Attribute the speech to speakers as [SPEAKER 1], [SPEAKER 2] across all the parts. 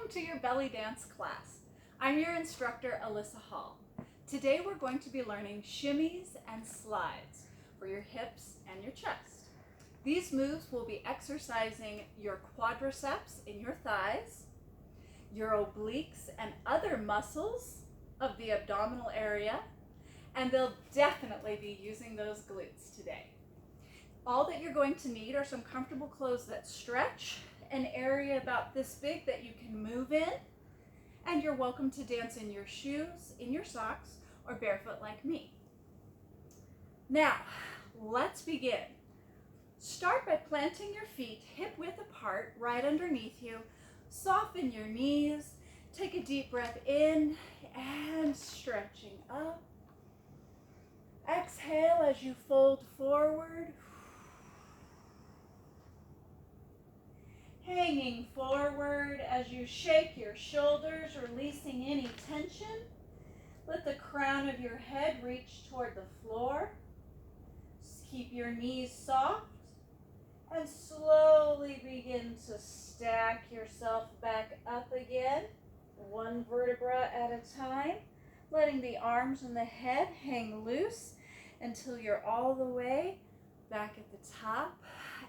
[SPEAKER 1] Welcome to your belly dance class. I'm your instructor, Alissa Hall. Today we're going to be learning shimmies and slides for your hips and your chest. These moves will be exercising your quadriceps in your thighs, your obliques and other muscles of the abdominal area, and they'll definitely be using those glutes today. All that you're going to need are some comfortable clothes that stretch, an area about this big that you can move in, and you're welcome to dance in your shoes, in your socks, or barefoot like me. Now, let's begin. Start by planting your feet hip width apart right underneath you. Soften your knees. Take a deep breath in and stretching up. Exhale as you fold forward. Hanging forward as you shake your shoulders, releasing any tension. Let the crown of your head reach toward the floor. Just keep your knees soft and slowly begin to stack yourself back up again, one vertebra at a time, letting the arms and the head hang loose until you're all the way back at the top.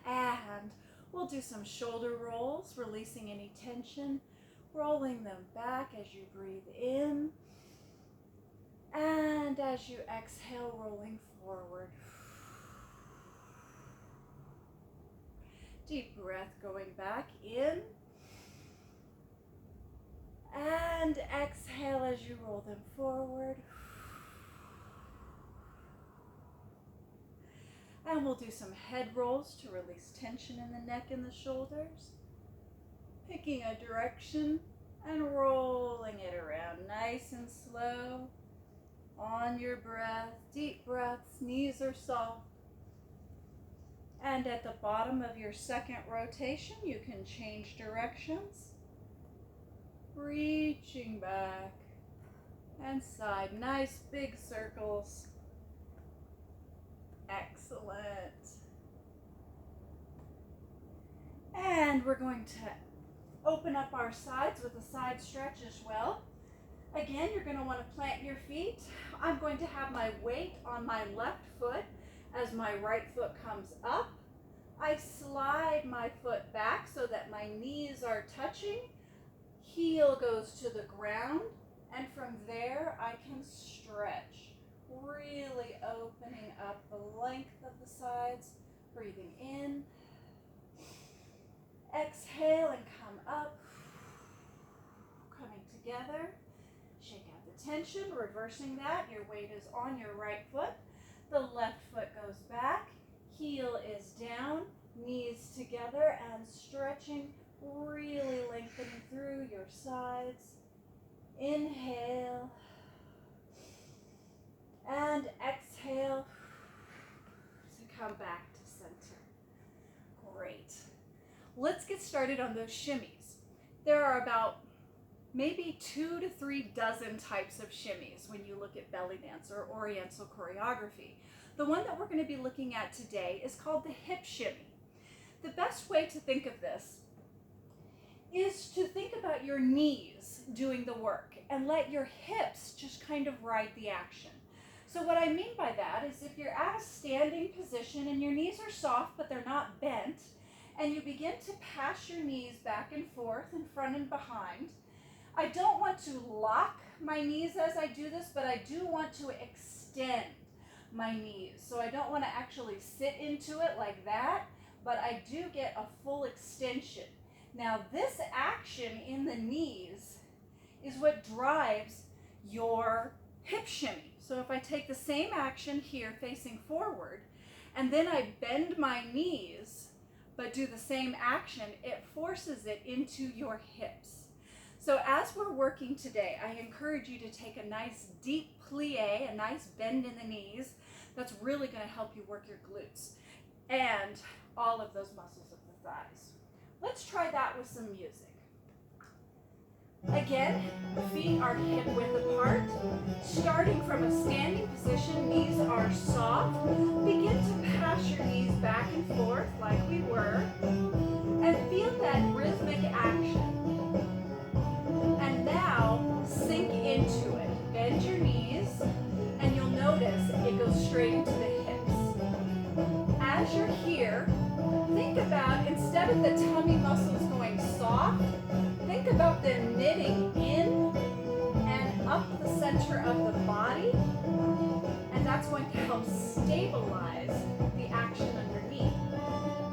[SPEAKER 1] And we'll do some shoulder rolls, releasing any tension, rolling them back as you breathe in. And as you exhale, rolling forward. Deep breath going back in. And exhale as you roll them forward. And we'll do some head rolls to release tension in the neck and the shoulders. Picking a direction and rolling it around nice and slow. On your breath, deep breaths, knees are soft. And at the bottom of your second rotation, you can change directions. Reaching back and side, nice big circles. Excellent. And we're going to open up our sides with a side stretch as well. Again, you're going to want to plant your feet. I'm going to have my weight on my left foot as my right foot comes up. I slide my foot back so that my knees are touching. Heel goes to the ground, and from there I can stretch. Really opening up the length of the sides, breathing in, exhale and come up, coming together, shake out the tension, reversing that, your weight is on your right foot, the left foot goes back, heel is down, knees together and stretching, really lengthening through your sides, inhale, and exhale to come back to center. Great. Let's get started on those shimmies. There are about maybe 2 to 3 dozen types of shimmies when you look at belly dance or oriental choreography. The one that we're going to be looking at today is called the hip shimmy. The best way to think of this is to think about your knees doing the work and let your hips just kind of ride the action. So what I mean by that is if you're at a standing position and your knees are soft but they're not bent, and you begin to pass your knees back and forth in front and behind, I don't want to lock my knees as I do this, but I do want to extend my knees. So I don't want to actually sit into it like that, but I do get a full extension. Now this action in the knees is what drives your hip shimmy. So if I take the same action here facing forward, and then I bend my knees, but do the same action, it forces it into your hips. So as we're working today, I encourage you to take a nice deep plie, a nice bend in the knees. That's really going to help you work your glutes and all of those muscles of the thighs. Let's try that with some music. Again, feet are hip width apart. Starting from a standing position, knees are soft. Begin to pass your knees back and forth like we were. And feel that rhythmic action. instead of the tummy muscles going soft, think about them knitting in and up the center of the body, and that's going to help stabilize the action underneath.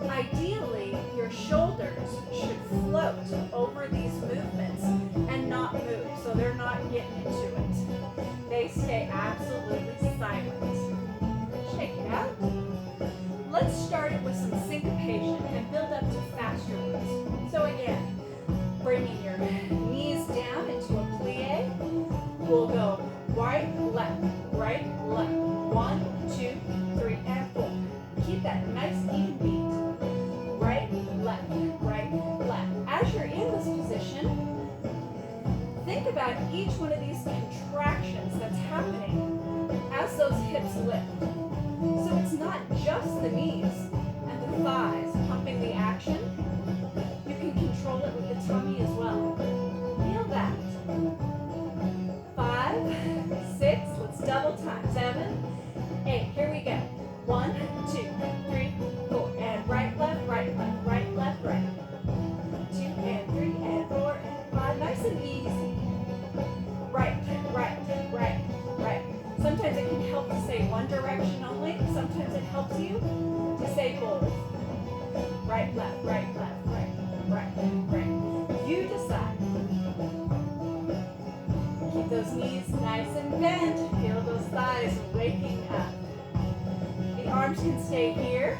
[SPEAKER 1] Ideally, your shoulders should float over these movements and not move, so they're not getting into it. They stay absolutely silent. Shake it out. Let's start it with some syncopation and build up to faster ones. So again, bringing your knees down into a plie. We'll go right, left, right, left. 1, 2, 3, and 4. Keep that nice even beat. Right, left, right, left. As you're in this position, think about each one of these contractions that's happening as those hips lift. So it's not just the knees and the thighs pumping the action. You can control it with the tummy as well. Feel that. 5, 6, let's double time. 7, 8, here we go. 1, 2, 3, 4, and right, left, right, left, right, left, right. 2 and 3 and 4 and 5, nice and easy. Right, right, right, right. Sometimes it can help to say one direction only. Sometimes it helps you to say both. Right, left, right, left, right, right, right. You decide. Keep those knees nice and bent. Feel those thighs waking up. The arms can stay here.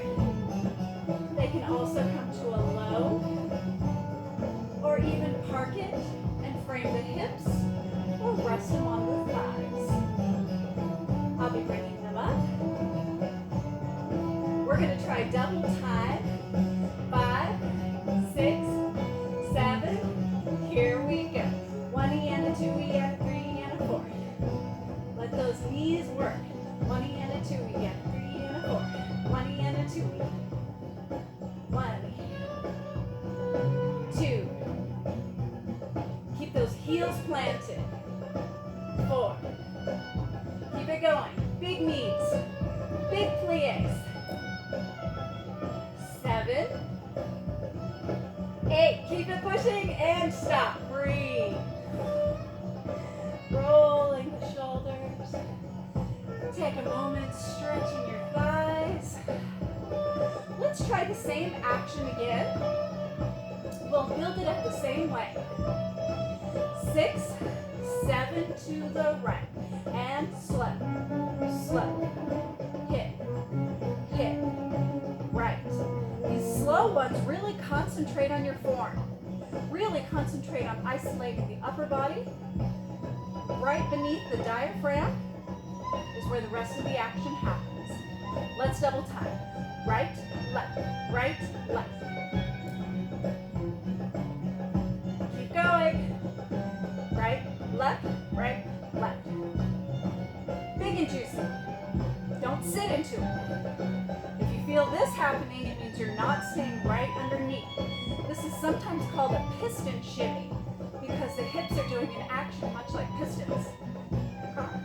[SPEAKER 1] They can also come to a low, or even park it and frame the hips, or rest them on the thighs. I'll be bringing them up. We're going to try double time. 5, 6, 7. Here we go. 1 E and a 2 E and a 3 E and a 4. Let those knees work. 1 E and a 2 E and a 3 E and a 4. 1 E and a 2 E. 1, 2. Keep those heels planted. 4. Keep it going. Big knees. Big plies. 7. 8. Keep it pushing and stop. Breathe. Rolling the shoulders. Take a moment stretching your thighs. Let's try the same action again. We'll build it up the same way. 6, 7 to the right. And slow, slow. Hit, hit, right. These slow ones really concentrate on your form. Really concentrate on isolating the upper body. Right beneath the diaphragm is where the rest of the action happens. Let's double time. Right, left, right, left. Keep going. Right, left, right, left. Big and juicy. Don't sit into it. If you feel this happening, it means you're not staying right underneath. This is sometimes called a piston shimmy because the hips are doing an action much like pistons. Come on.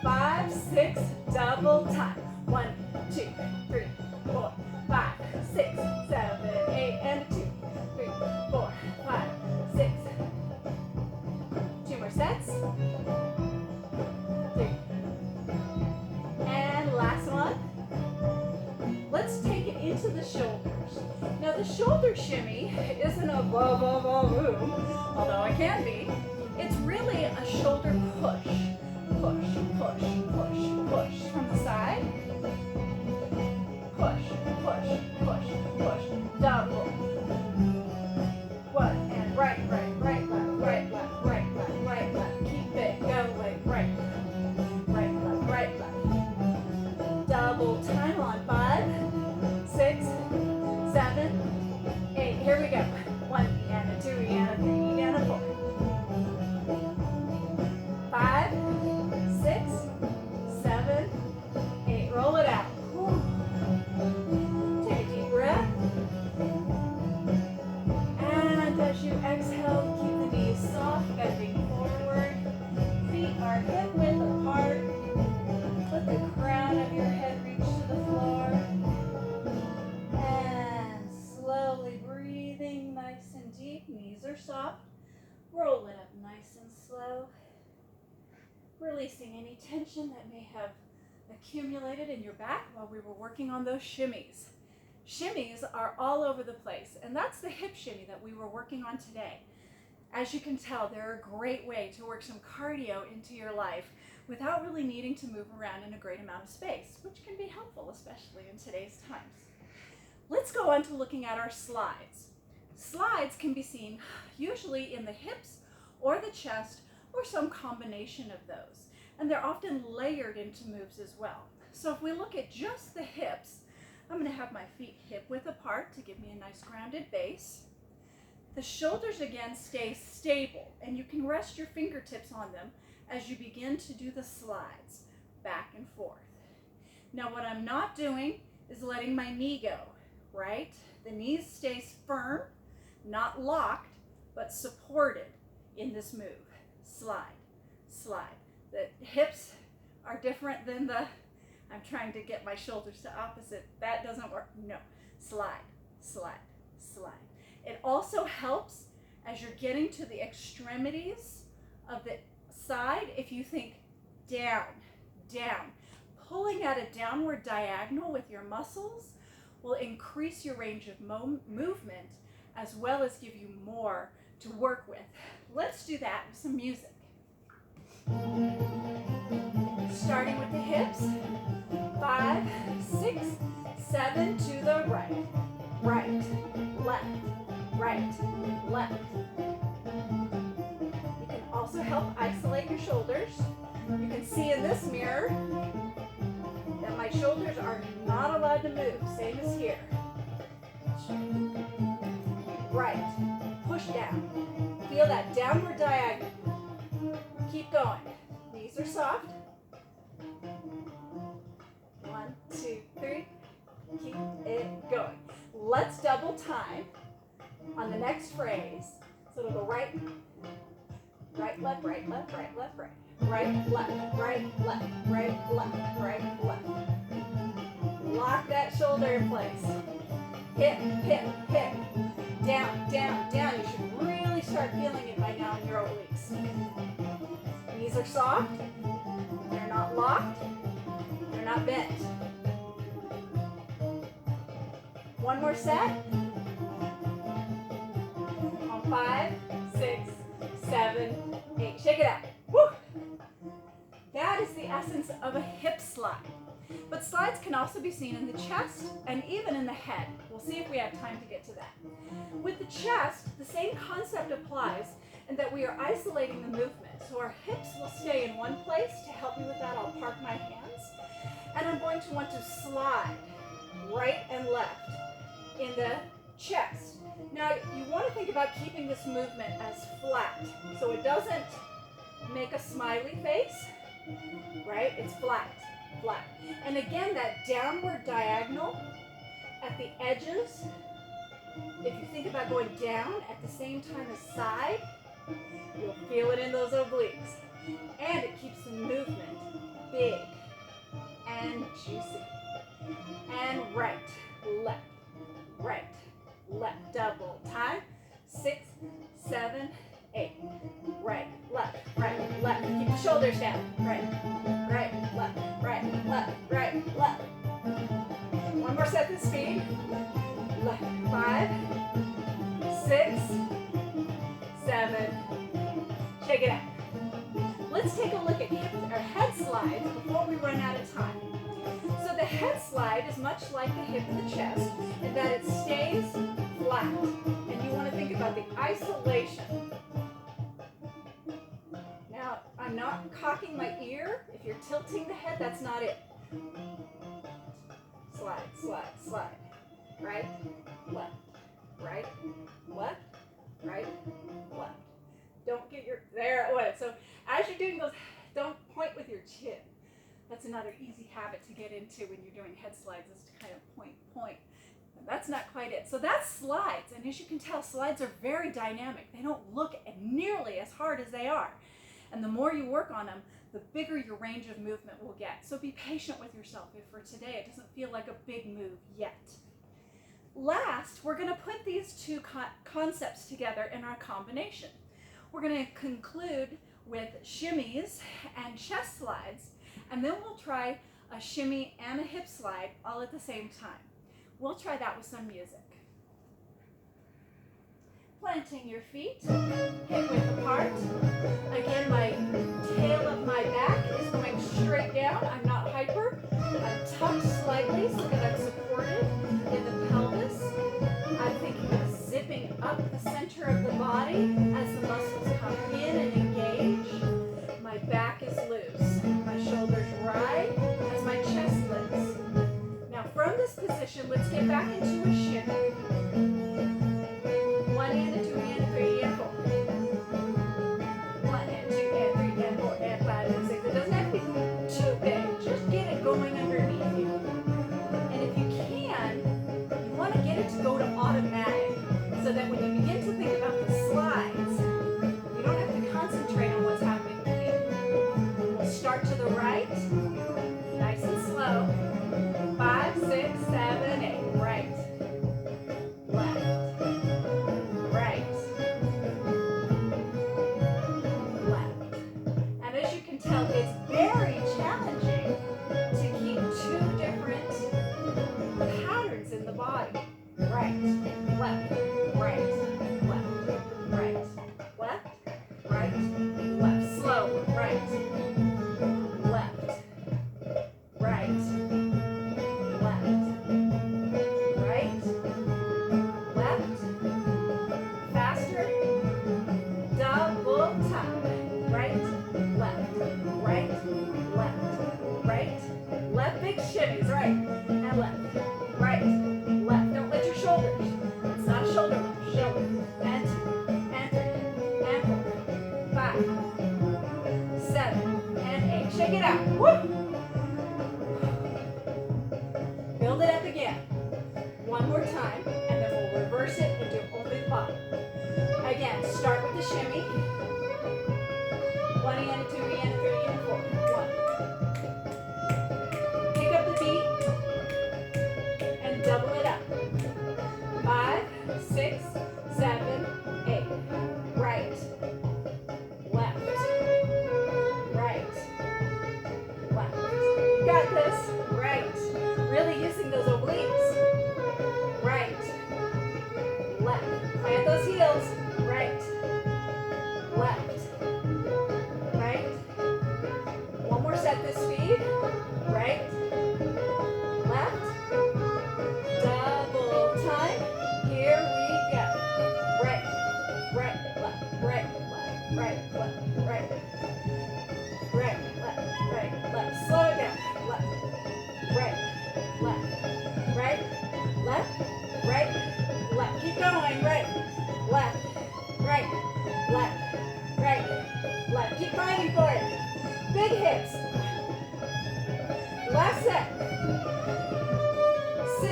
[SPEAKER 1] 5, 6, double time. 1, 2, 3, 4, 5, 6, 7, 8, and 2, 3, 4, 5, 6. 2 more sets. 3. And last one. Let's take it into the shoulders. Now the shoulder shimmy isn't a blah, blah, blah, boom, although it can be. It's really a shoulder push. Push, push, push, push from the side. Push, push, push, push. Double. 1 and right, right, right, left, right, left, right, left, right, left. Keep it going. Right, right, left, right, left. Double time on 5, 6, 7, 8. Here we go. 1 and a 2 and a 3 and a 4. 5, 6, 7, 8. Roll it out. Take a deep breath. And as you exhale, keep the knees soft, bending forward. Feet are hip width apart. Let the crown of your head reach to the floor. And are soft. Roll it up nice and slow. Releasing any tension that may have accumulated in your back while we were working on those shimmies. Shimmies are all over the place, and that's the hip shimmy that we were working on today. As you can tell, they're a great way to work some cardio into your life without really needing to move around in a great amount of space, which can be helpful, especially in today's times. Let's go on to looking at our slides. Slides can be seen usually in the hips or the chest or some combination of those, and they're often layered into moves as well. So if we look at just the hips, I'm going to have my feet hip width apart to give me a nice grounded base. The shoulders again stay stable, and you can rest your fingertips on them as you begin to do the slides back and forth. Now what I'm not doing is letting my knee go, right? The knee stays firm, not locked, but supported in this move. Slide, slide. The hips are different than I'm trying to get my shoulders to opposite. That doesn't work. No. Slide, slide, slide. It also helps as you're getting to the extremities of the side if you think down, down. Pulling at a downward diagonal with your muscles will increase your range of movement as well as give you more to work with. Let's do that with some music. Starting with the hips. 5, 6, 7 to the right. Right, left, right, left. You can also help isolate your shoulders. You can see in this mirror that my shoulders are not allowed to move, same as here. Right, push down. Feel that downward diagonal. Keep going. Knees are soft. 1, 2, 3. Keep it going. Let's double time on the next phrase. So it'll go right, right, left, right, left, right, left, right. Right, left, right, left, right, left, right, left. Lock that shoulder in place. Hip, hip, hip. Down, down, down. You should really start feeling it by now in your obliques. Knees are soft. They're not locked. They're not bent. One more set. On 5, 6, 7, 8. Shake it out. Woo! That is the essence of a hip slide. But slides can also be seen in the chest and even in the head. We'll see if we have time to get to that. With the chest, the same concept applies in that we are isolating the movement. So our hips will stay in one place. To help me with that, I'll park my hands. And I'm going to want to slide right and left in the chest. Now, you want to think about keeping this movement as flat. So it doesn't make a smiley face, right? It's flat, flat. And again, that downward diagonal at the edges, if you think about going down at the same time as side, you'll feel it in those obliques. And it keeps the movement big and juicy. And right, left, right, left. Double time. 6, 7, 8. Right, left, left. Keep the shoulders down. Right, right, left, right, left, right, left. One more set this speed. Left. 5, 6, 7. Shake it out. Let's take a look at head slides before we run out of time. So the head slide is much like the hip and the chest in that it stays flat. And you want to think about the isolation. Now, I'm not cocking my ear. If you're tilting the head, that's not it. Slide, slide, slide. Right, left, right, left, right, left. Don't get your, there it was. So as you're doing those, don't point with your chin. That's another easy habit to get into when you're doing head slides, is to kind of point. And that's not quite it. So that's slides. And as you can tell, slides are very dynamic. They don't look nearly as hard as they are. And the more you work on them, the bigger your range of movement will get. So be patient with yourself if for today it doesn't feel like a big move yet. Last, we're going to put these two concepts together in our combination. We're going to conclude with shimmies and chest slides, and then we'll try a shimmy and a hip slide all at the same time. We'll try that with some music. Planting your feet, hip width apart. Again, my tail of my back is going straight down. I'm not hyper. I'm tucked slightly so that I'm supported in the pelvis. I'm thinking of zipping up the center of the body as the muscles come in and engage. My back is loose. My shoulders ride as my chest lifts. Now from this position, let's get back into a shimmy. 1 and 2 and 3 and 4. 1 and 2 and 3 and 4 and 5 and 6. It doesn't have to be too big. Just get it going underneath you. And if you can, you want to get it to go to automatic so that when you begin to think about the slides, you don't have to concentrate on what's happening with you. We'll start to the right, nice and slow. 5, 6, 7, 8. Right, left. Right, left. And as you can tell, it's very challenging to keep two different patterns in the body. Right, left, right, left, right, left, right, left. Slow, right, left, right, left, right, left. Faster, double time. Right, left, right, left, right, left. Big shimmies, right, and left, right, left. Don't let your shoulders, it's not a shoulder lift, shoulder. And 2, and 3, and 4, 5, 7, and 8. Shake it out. Woo! Build it up again. One more time, and then we'll reverse it and do only the bottom. Again, start with the shimmy. 1 and 2 and 3 and 4. 1. Pick up the beat and double it up. 5, 6, 7, 8. Right, left, right, left. You got this. Right. Really using those obliques. Right, left. Plant those heels. Right, left, right. One more set this speed. Right, left, double time. Here we go. Right, right, left, right, left, right, left, right, right, left, right, left. Slow it down. Left, right, left, right, left, right, left. Keep going. Right, left, right, left, right, left. Keep fighting for it. Big hips. Last set. 6,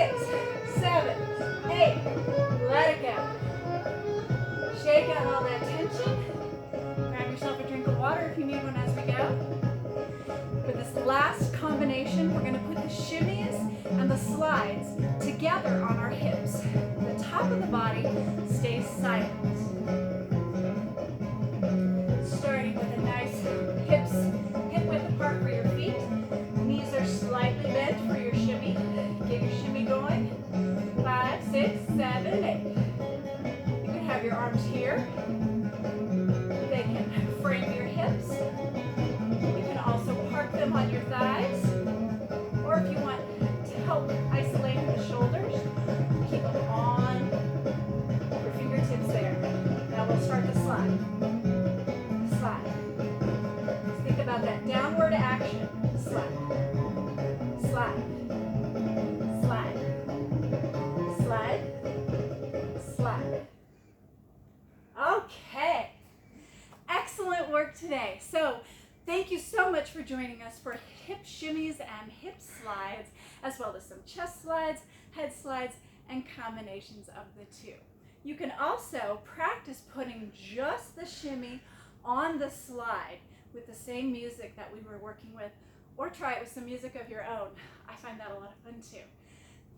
[SPEAKER 1] 7, 8. Let it go. Shake out all that tension. Grab yourself a drink of water if you need one as we go. For this last combination, we're going to put the shimmies and the slides together on our hips. The top of the body stays silent. Starting with a nice hip width apart for your feet. Knees are slightly bent for your shimmy. Get your shimmy going. 5, 6, 7, 8. You can have your arms here. They can frame your hips. You can also park them on your thighs. Or if you want to help isolate the shoulders, keep them on your fingertips there. Now we'll start the slide. Slide. Think about that downward action. Slide. Slide. Slide. Slide. Slide. Okay. Excellent work today. So thank you so much for joining us for hip shimmies and hip slides, as well as some chest slides, head slides, and combinations of the two. You can also practice putting just the shimmy on the slide with the same music that we were working with, or try it with some music of your own. I find that a lot of fun too.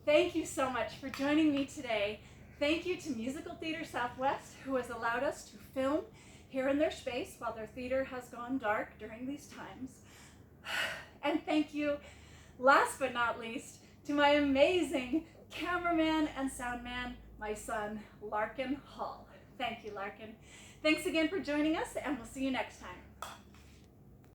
[SPEAKER 1] Thank you so much for joining me today. Thank you to Musical Theater Southwest, who has allowed us to film here in their space while their theater has gone dark during these times. And thank you, last but not least, to my amazing cameraman and soundman, my son, Larkin Hall. Thank you, Larkin. Thanks again for joining us, and we'll see you next time.